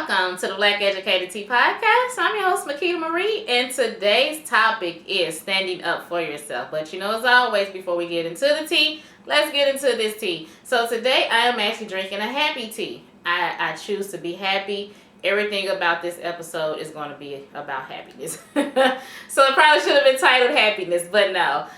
Welcome to the Black Educated Tea Podcast. I'm your host, Makeda Marie, and today's topic is standing up for yourself. But as always, before we get into the tea, let's get into this tea. So today I am actually drinking a happy tea. I choose to be happy. Everything about this episode is going to be about happiness. So it probably should have been titled Happiness, but no.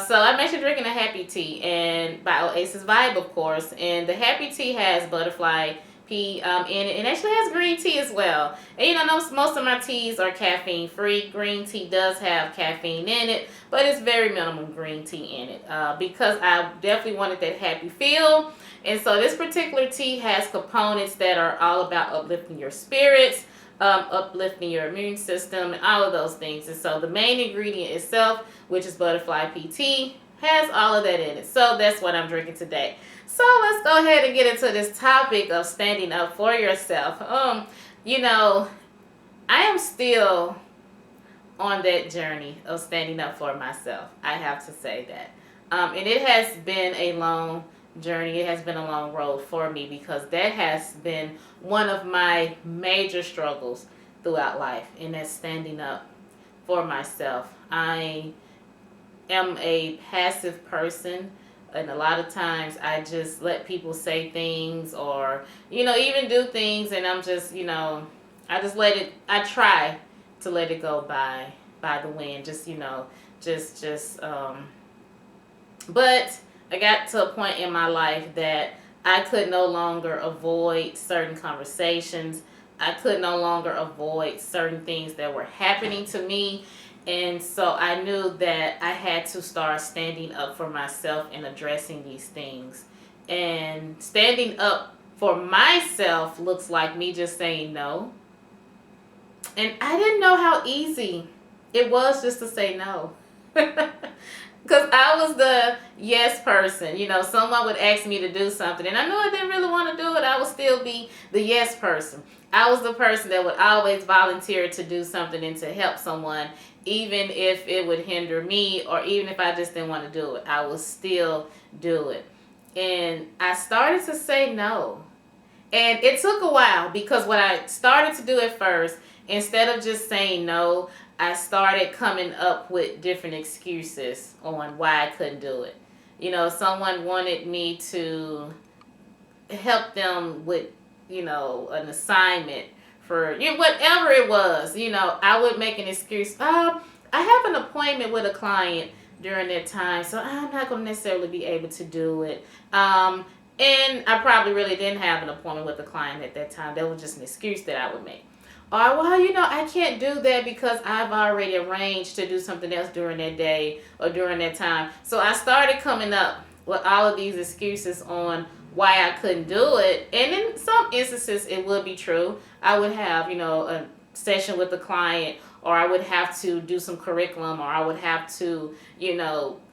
So I'm actually drinking a happy tea, and by Oasis Vibe, of course. And the happy tea has butterfly pea in it, and actually has green tea as well. And most of my teas are caffeine free. Green tea does have caffeine in it, but it's very minimum green tea in it because I definitely wanted that happy feel. And so this particular tea has components that are all about uplifting your spirits, uplifting your immune system, and all of those things. And so the main ingredient itself, which is butterfly pea tea, has all of that in it. So that's what I'm drinking today. So let's go ahead and get into this topic of standing up for yourself. I am still on that journey of standing up for myself. I have to say that. And it has been a long journey. It has been a long road for me because that has been one of my major struggles throughout life, and that's standing up for myself. I am a passive person, and a lot of times I just let people say things or even do things, and I'm just I just let it. I try to let it go by the wind, but I got to a point in my life that I could no longer avoid certain conversations. I could no longer avoid certain things that were happening to me. And so I knew that I had to start standing up for myself and addressing these things. And standing up for myself looks like me just saying no. And I didn't know how easy it was just to say no. Because I was the yes person. Someone would ask me to do something, and I knew I didn't really want to do it. I would still be the yes person. I was the person that would always volunteer to do something and to help someone, even if it would hinder me or even if I just didn't want to do it. I would still do it. And I started to say no. And it took a while because what I started to do at first, instead of just saying no, I started coming up with different excuses on why I couldn't do it. Someone wanted me to help them with, an assignment for whatever it was. I would make an excuse. I have an appointment with a client during that time, so I'm not going to necessarily be able to do it. And I probably really didn't have an appointment with a client at that time. That was just an excuse that I would make. Or, I can't do that because I've already arranged to do something else during that day or during that time. So I started coming up with all of these excuses on why I couldn't do it. And in some instances, it would be true. I would have, a session with the client, or I would have to do some curriculum, or I would have to,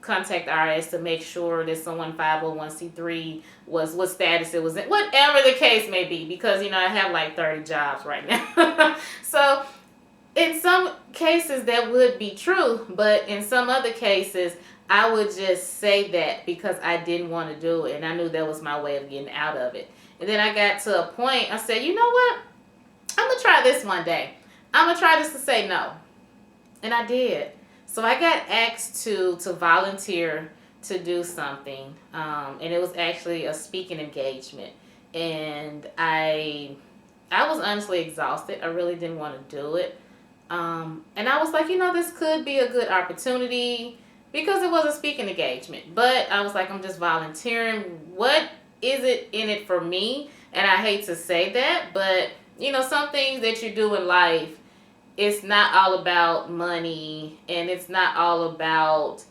contact IRS to make sure that someone 501c3 was what status it was in, whatever the case may be, because, I have like 30 jobs right now. So in some cases that would be true, but in some other cases, I would just say that because I didn't want to do it, and I knew that was my way of getting out of it. And then I got to a point, I said, you know what? I'm going to try this one day. I'm going to try this to say no. And I did. So I got asked to volunteer to do something. And it was actually a speaking engagement. And I was honestly exhausted. I really didn't want to do it. And I was like, this could be a good opportunity because it was a speaking engagement. But I was like, I'm just volunteering. What is it in it for me? And I hate to say that, but some things that you do in life, it's not all about money, and it's not all about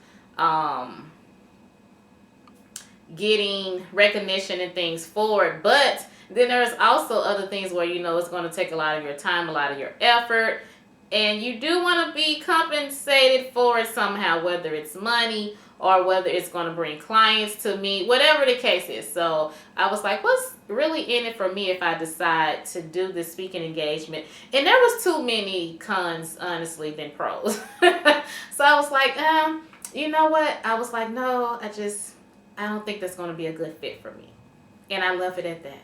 getting recognition and things for it. But then there's also other things where it's going to take a lot of your time, a lot of your effort, and you do want to be compensated for it somehow, whether it's money or whether it's going to bring clients to me, whatever the case is. So I was like, what's really in it for me if I decide to do this speaking engagement? And there was too many cons, honestly, than pros. So I was like, you know what? I was like, no, I don't think that's going to be a good fit for me. And I left it at that.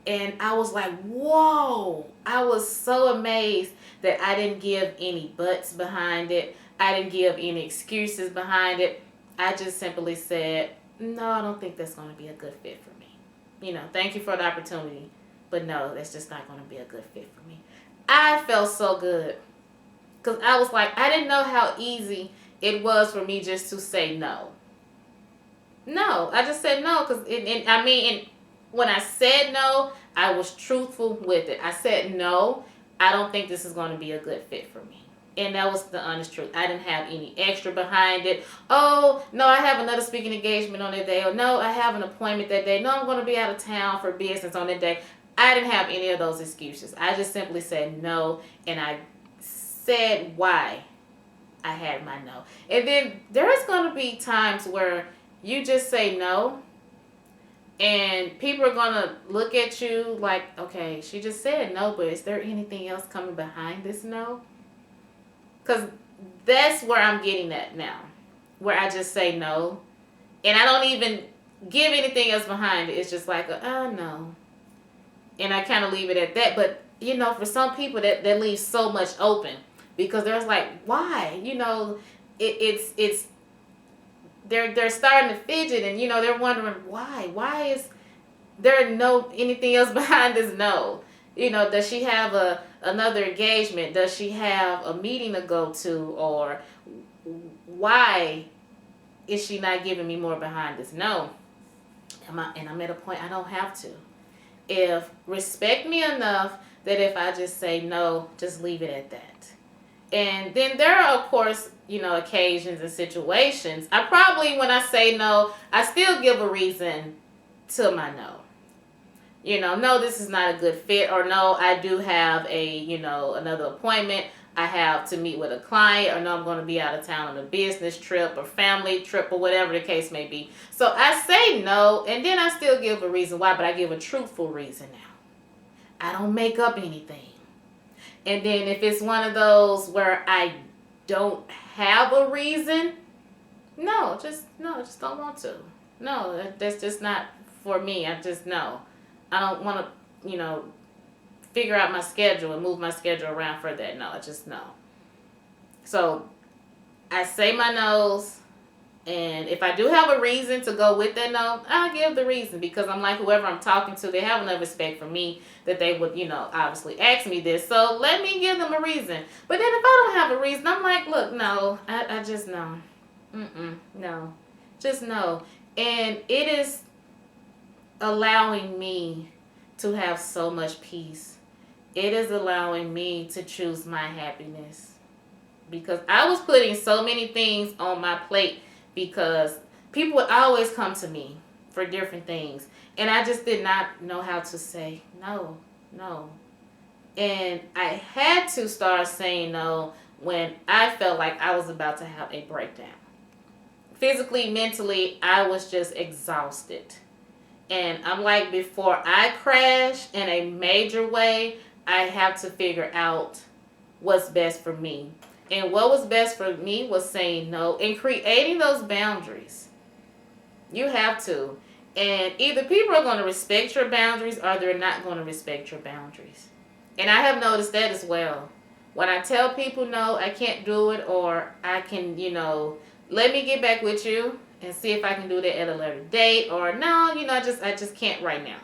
And I was like, whoa. I was so amazed that I didn't give any buts behind it. I didn't give any excuses behind it. I just simply said, no, I don't think that's going to be a good fit for me. Thank you for the opportunity, but no, that's just not going to be a good fit for me. I felt so good because I was like, I didn't know how easy it was for me just to say no. No, I just said no because, when I said no, I was truthful with it. I said no, I don't think this is going to be a good fit for me. And that was the honest truth. I didn't have any extra behind it. Oh, no, I have another speaking engagement on that day. Or no, I have an appointment that day. No, I'm going to be out of town for business on that day. I didn't have any of those excuses. I just simply said no, and I said why I had my no. And then there's going to be times where you just say no, and people are going to look at you like, okay, she just said no, but is there anything else coming behind this no? Because that's where I'm getting at now, where I just say no, and I don't even give anything else behind it. It's just like, oh, no. And I kind of leave it at that. But, for some people, that leaves so much open, because there's like, why? It's they're starting to fidget, and they're wondering why is there no anything else behind this no. Does she have another engagement? Does she have a meeting to go to? Or why is she not giving me more behind this no? And I'm at a point I don't have to. If respect me enough that if I just say no, just leave it at that. And then there are, of course, occasions and situations. I probably, when I say no, I still give a reason to my no. No, this is not a good fit, or no, I do have another appointment I have to meet with a client, or no, I'm going to be out of town on a business trip or family trip or whatever the case may be. So I say no, and then I still give a reason why, but I give a truthful reason now. I don't make up anything. And then if it's one of those where I don't have a reason, no, just don't want to. No, that's just not for me. I just no. I don't want to, figure out my schedule and move my schedule around for that. No, I just no. So I say my no's, and if I do have a reason to go with that no, I'll give the reason, because I'm like, whoever I'm talking to, they have enough respect for me that they would, obviously ask me this. So let me give them a reason. But then if I don't have a reason, I'm like, look, no, I just no. No. Just no. And it is allowing me to have so much peace. It is allowing me to choose my happiness, because I was putting so many things on my plate, because people would always come to me for different things, and I just did not know how to say no. And I had to start saying no when I felt like I was about to have a breakdown. Physically, mentally, I was just exhausted. And I'm like, before I crash in a major way, I have to figure out what's best for me. And what was best for me was saying no and creating those boundaries. You have to. And either people are going to respect your boundaries, or they're not going to respect your boundaries. And I have noticed that as well. When I tell people no, I can't do it, or I can, let me get back with you and see if I can do that at a later date, or no, I just can't right now.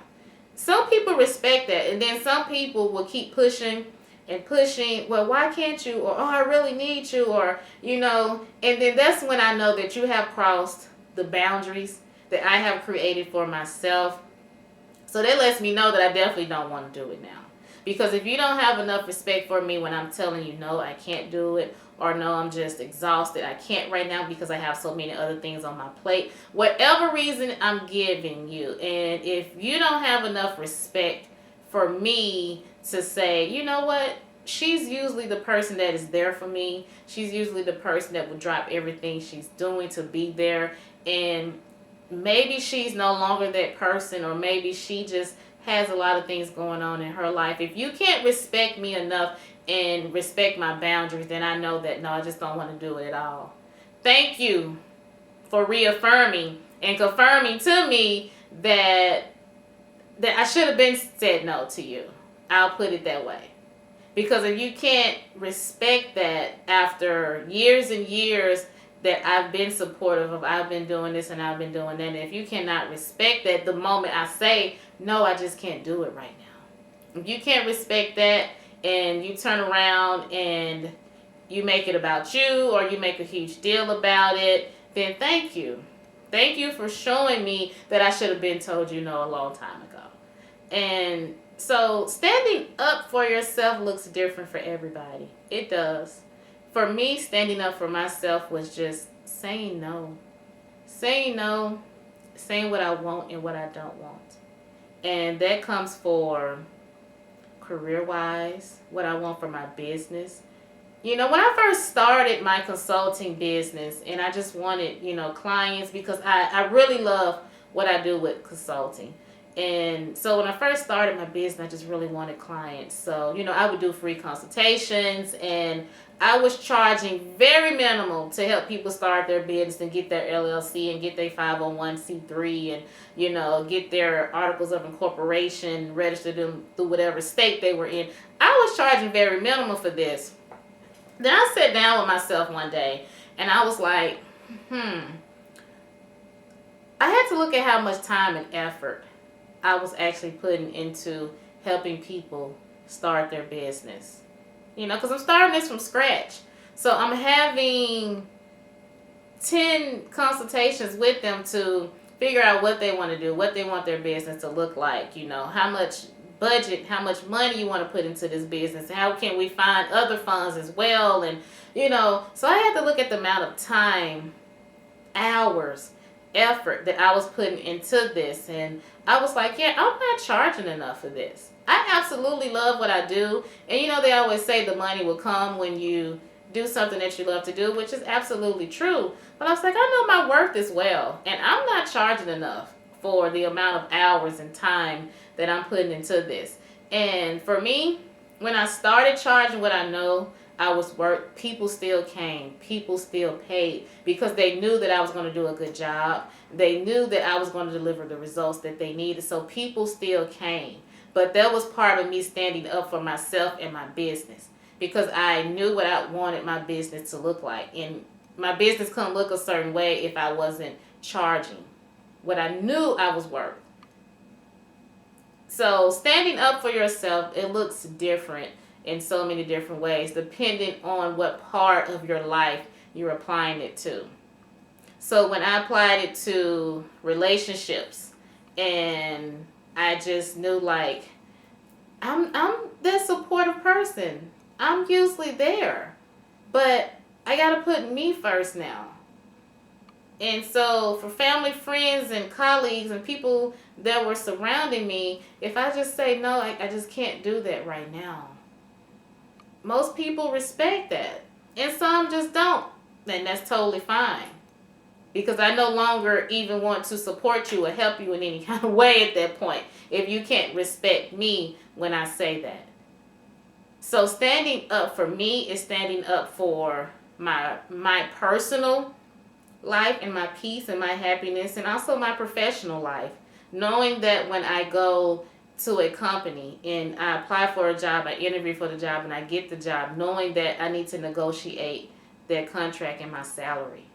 Some people respect that, and then some people will keep pushing and pushing. Well, why can't you? Or, oh, I really need you, or, and then that's when I know that you have crossed the boundaries that I have created for myself. So that lets me know that I definitely don't want to do it now. Because if you don't have enough respect for me when I'm telling you no, I can't do it, or no, I'm just exhausted, I can't right now because I have so many other things on my plate, whatever reason I'm giving you, and if you don't have enough respect for me to say, you know what, she's usually the person that is there for me, she's usually the person that would drop everything she's doing to be there, and maybe she's no longer that person, or maybe she just has a lot of things going on in her life. If you can't respect me enough and respect my boundaries, then I know that no, I just don't want to do it at all. Thank you for reaffirming and confirming to me that that I should have been said no to you. I'll put it that way. Because if you can't respect that after years and years that I've been supportive of, I've been doing this and I've been doing that, and if you cannot respect that the moment I say, no, I just can't do it right now. If you can't respect that and you turn around and you make it about you or you make a huge deal about it, then thank you. Thank you for showing me that I should have been told you no a long time ago. And so standing up for yourself looks different for everybody. It does. For me, standing up for myself was just saying no. Saying no, saying what I want and what I don't want. And that comes for career-wise, what I want for my business. You know, when I first started my consulting business and I just wanted, clients because I really love what I do with consulting. And so when I first started my business, I just really wanted clients. So, I would do free consultations and I was charging very minimal to help people start their business and get their LLC and get their 501c3 and, get their articles of incorporation registered through whatever state they were in. I was charging very minimal for this. Then I sat down with myself one day and I was like, I had to look at how much time and effort I was actually putting into helping people start their business. Because I'm starting this from scratch. So I'm having 10 consultations with them to figure out what they want to do, what they want their business to look like, how much budget, how much money you want to put into this business, how can we find other funds as well, and so I had to look at the amount of time, hours, effort that I was putting into this, and I was like, yeah, I'm not charging enough for this. I absolutely love what I do, and they always say the money will come when you do something that you love to do, which is absolutely true, but I was like, I know my worth as well, and I'm not charging enough for the amount of hours and time that I'm putting into this. And for me, when I started charging what I know I was worth, people still came. People still paid because they knew that I was going to do a good job. They knew that I was going to deliver the results that they needed. So people still came. But that was part of me standing up for myself and my business because I knew what I wanted my business to look like. And my business couldn't look a certain way if I wasn't charging what I knew I was worth. So standing up for yourself, it looks different in so many different ways, depending on what part of your life you're applying it to. So when I applied it to relationships, and I just knew like, I'm that supportive person. I'm usually there, but I gotta put me first now. And so for family, friends, and colleagues and people that were surrounding me, if I just say no, I just can't do that right now. Most people respect that. And some just don't. And that's totally fine. Because I no longer even want to support you or help you in any kind of way at that point if you can't respect me when I say that. So standing up for me is standing up for my personal life and my peace and my happiness and also my professional life. Knowing that when I go to a company and I apply for a job, I interview for the job and I get the job, knowing that I need to negotiate that contract and my salary.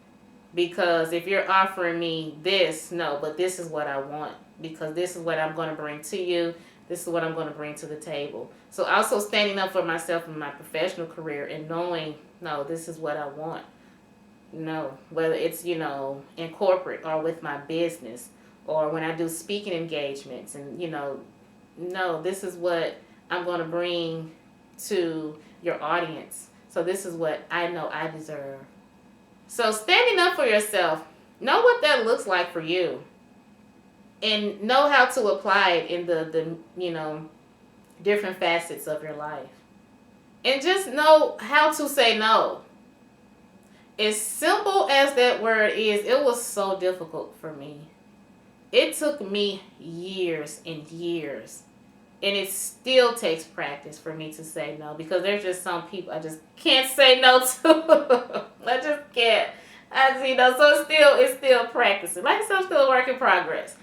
Because if you're offering me this, no, but this is what I want because this is what I'm going to bring to you. This is what I'm going to bring to the table. So also standing up for myself in my professional career and knowing, no, this is what I want. No, whether it's, in corporate or with my business or when I do speaking engagements and, no, this is what I'm going to bring to your audience. So this is what I know I deserve. So standing up for yourself, know what that looks like for you and know how to apply it in the different facets of your life. And just know how to say no. As simple as that word is, it was so difficult for me. It took me years and years. And it still takes practice for me to say no because there's just some people I just can't say no to. I just can't. So it's still practicing. Like I said, I'm still a work in progress.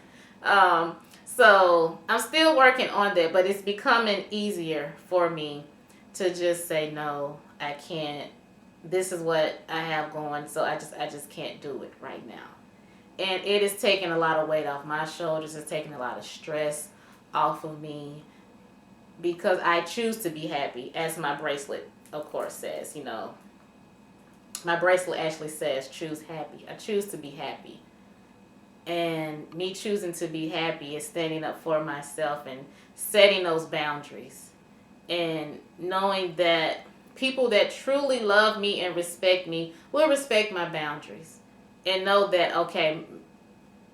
So I'm still working on that, but it's becoming easier for me to just say no, I can't. This is what I have going, so I just can't do it right now. And it is taking a lot of weight off my shoulders. It's taking a lot of stress off of me because I choose to be happy, as my bracelet, of course, says. My bracelet actually says choose happy. I choose to be happy. And me choosing to be happy is standing up for myself and setting those boundaries. And knowing that people that truly love me and respect me will respect my boundaries. And know that, okay,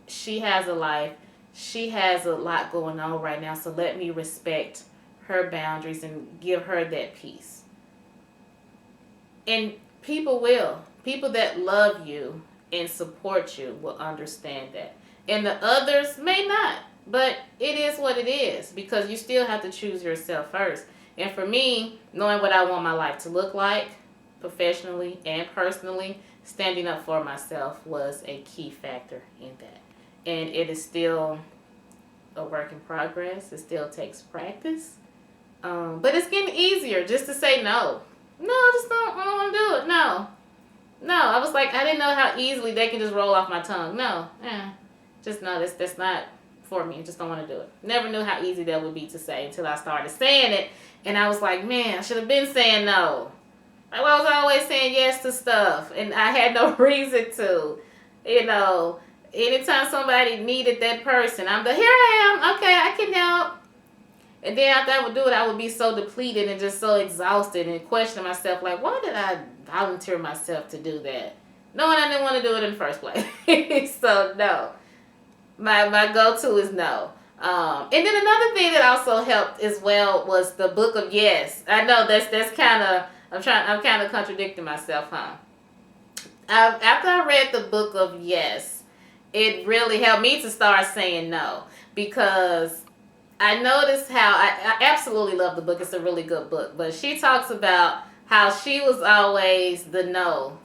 she has a life. She has a lot going on right now. So let me respect her boundaries and give her that peace. And people will. People that love you and support you will understand that. And the others may not. But it is what it is, because you still have to choose yourself first. And for me, knowing what I want my life to look like, professionally and personally, standing up for myself was a key factor in that. And it is still a work in progress. It still takes practice. But it's getting easier just to say no. No, I don't want to do it. No. I was like, I didn't know how easily they can just roll off my tongue. No. Just no, that's not for me. I just don't want to do it. Never knew how easy that would be to say until I started saying it. And I was like, man, I should have been saying no. I was always saying yes to stuff, and I had no reason to. Anytime somebody needed that person, I'm here I am. Okay, I can help. And then after I would do it, I would be so depleted and just so exhausted and question myself, like, why did I volunteer myself to do that? Knowing I didn't want to do it in the first place. So, no. My go-to is no. And then another thing that also helped as well was the Book of Yes. I know that's kind of, I'm kind of contradicting myself, huh? After I read the Book of Yes, it really helped me to start saying no, because I noticed how I absolutely love the book. It's a really good book, but she talks about how she was always the no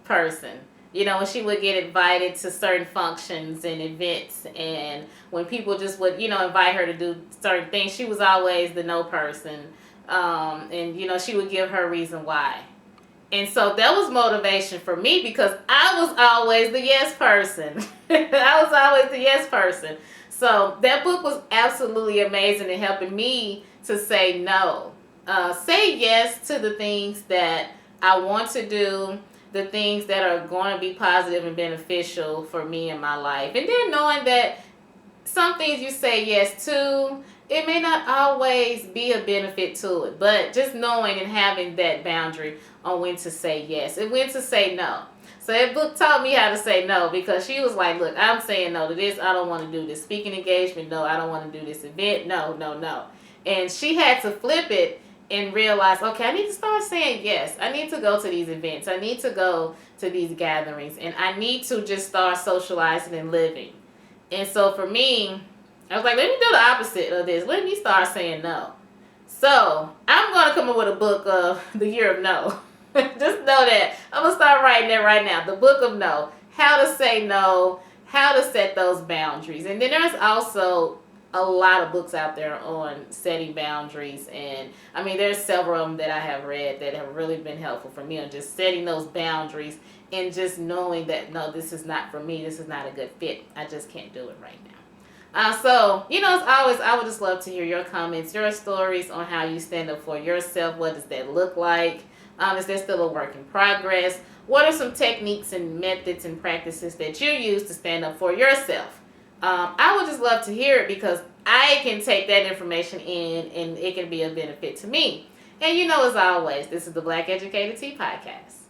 person. When she would get invited to certain functions and events, and when people just would, invite her to do certain things, she was always the no person. And she would give her reason why. And so that was motivation for me, because I was always the yes person. I was always the yes person. So that book was absolutely amazing in helping me to say no. Say yes to the things that I want to do, the things that are going to be positive and beneficial for me in my life. And then knowing that some things you say yes to, it may not always be a benefit to it. But just knowing and having that boundary on when to say yes and when to say no. So that book taught me how to say no, because she was like, look, I'm saying no to this. I don't want to do this speaking engagement. No, I don't want to do this event. No. And she had to flip it and realize, okay, I need to start saying yes. I need to go to these events. I need to go to these gatherings. And I need to just start socializing and living. And so for me, I was like, let me do the opposite of this. Let me start saying no. So I'm going to come up with a book of the Year of No. Just know that. I'm going to start writing that right now. The Book of No. How to say no. How to set those boundaries. And then there's also a lot of books out there on setting boundaries. And I mean, there's several of them that I have read that have really been helpful for me on just setting those boundaries and just knowing that, no, this is not for me. This is not a good fit. I just can't do it right now. So, as always, I would just love to hear your comments, your stories on how you stand up for yourself. What does that look like? Is there still a work in progress? What are some techniques and methods and practices that you use to stand up for yourself? I would just love to hear it, because I can take that information in and it can be a benefit to me. And as always, this is the Black Educated Tea Podcast.